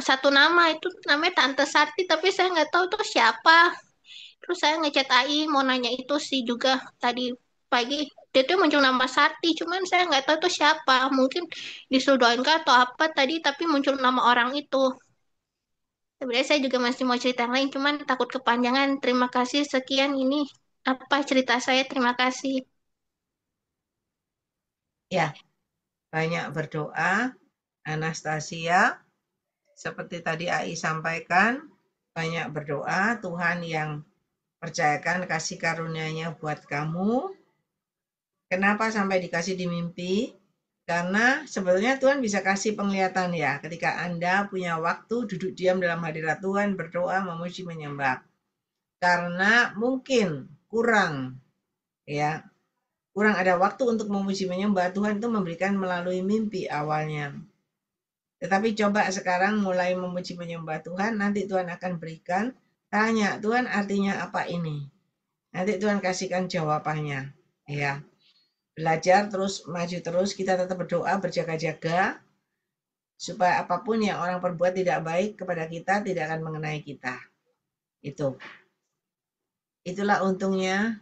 satu nama itu namanya Tante Sati, tapi saya nggak tahu tuh siapa. Terus saya ngechat AI mau nanya itu sih juga tadi pagi, dia tuh muncul nama Sati, cuman saya nggak tahu tuh siapa. Mungkin disuruh doain kah atau apa tadi, tapi muncul nama orang itu. Sebenarnya saya juga masih mau cerita yang lain, cuman takut kepanjangan. Terima kasih, sekian ini apa cerita saya. Terima kasih. Ya, banyak berdoa, Anastasia. Seperti tadi Ai sampaikan, banyak berdoa, Tuhan yang percayakan kasih karunia-Nya buat kamu. Kenapa sampai dikasih di mimpi? Karena sebetulnya Tuhan bisa kasih penglihatan ya, ketika Anda punya waktu duduk diam dalam hadirat Tuhan, berdoa, memuji, menyembah. Karena mungkin kurang ya, kurang ada waktu untuk memuji menyembah, Tuhan itu memberikan melalui mimpi awalnya. Tetapi coba sekarang mulai memuji menyembah Tuhan, nanti Tuhan akan berikan, tanya, Tuhan artinya apa ini? Nanti Tuhan kasihkan jawabannya. Ya, belajar terus, maju terus, kita tetap berdoa, berjaga-jaga, supaya apapun yang orang perbuat tidak baik kepada kita, tidak akan mengenai kita. Itulah untungnya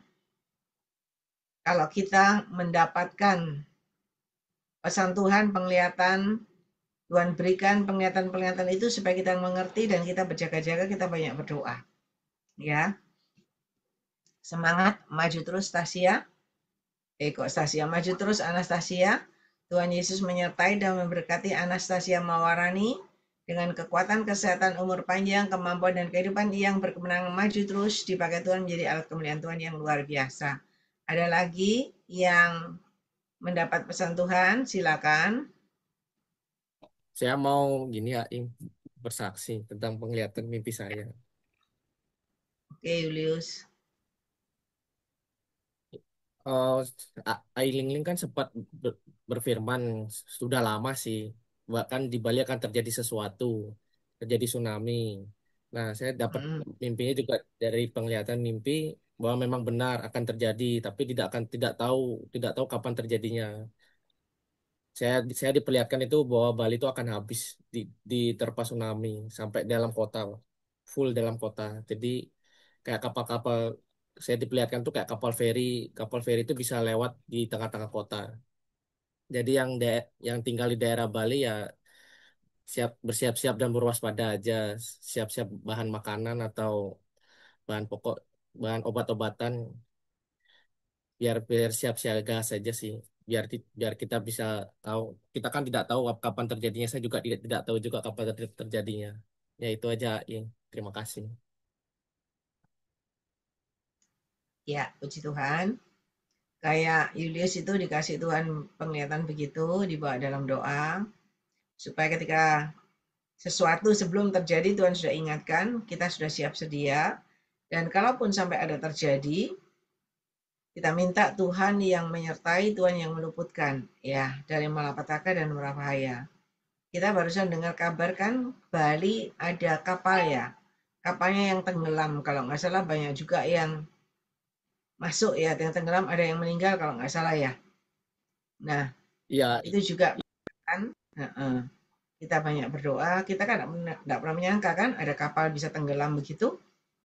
kalau kita mendapatkan pesan Tuhan, penglihatan, Tuhan berikan penglihatan-penglihatan itu supaya kita mengerti dan kita berjaga-jaga, kita banyak berdoa. Ya, semangat, maju terus Stasia. Stasia maju terus Anastasia. Tuhan Yesus menyertai dan memberkati Anastasia Mawarani dengan kekuatan, kesehatan, umur panjang, kemampuan dan kehidupan yang berkemenangan, maju terus dipakai Tuhan menjadi alat kemuliaan Tuhan yang luar biasa. Ada lagi yang mendapat pesan Tuhan, silakan. Saya mau gini ya, bersaksi tentang penglihatan mimpi saya. Oke, Julius. Oh, Ai Ling Ling kan sempat berfirman sudah lama sih, bahkan di Bali akan terjadi sesuatu, terjadi tsunami. Nah, saya dapat mimpinya juga dari penglihatan mimpi bahwa memang benar akan terjadi, tapi tidak tahu kapan terjadinya. Saya diperlihatkan itu bahwa Bali itu akan habis diterpa tsunami sampai dalam kota, full dalam kota. Jadi kayak kapal-kapal, saya diperlihatkan tuh kayak kapal feri itu bisa lewat di tengah-tengah kota. Jadi yang tinggal di daerah Bali ya bersiap-siap dan berwaspada aja, siap-siap bahan makanan atau bahan pokok, bahan obat-obatan, biar siap siaga saja sih, biar kita bisa tahu. Kita kan tidak tahu kapan terjadinya, saya juga tidak tahu juga kapan terjadinya. Ya itu aja, terima kasih. Ya, puji Tuhan. Kayak Julius itu dikasih Tuhan penglihatan begitu, dibawa dalam doa, supaya ketika sesuatu sebelum terjadi Tuhan sudah ingatkan, kita sudah siap sedia, dan kalaupun sampai ada terjadi, kita minta Tuhan yang menyertai, Tuhan yang meluputkan, ya, dari malapetaka dan mara bahaya. Kita barusan dengar kabar kan, Bali ada kapal ya, kapalnya yang tenggelam, kalau nggak salah banyak juga yang masuk ya, yang tenggelam, ada yang meninggal kalau nggak salah ya. Nah, Ya, itu juga kan, kita banyak berdoa, kita kan tidak pernah menyangka kan ada kapal bisa tenggelam begitu.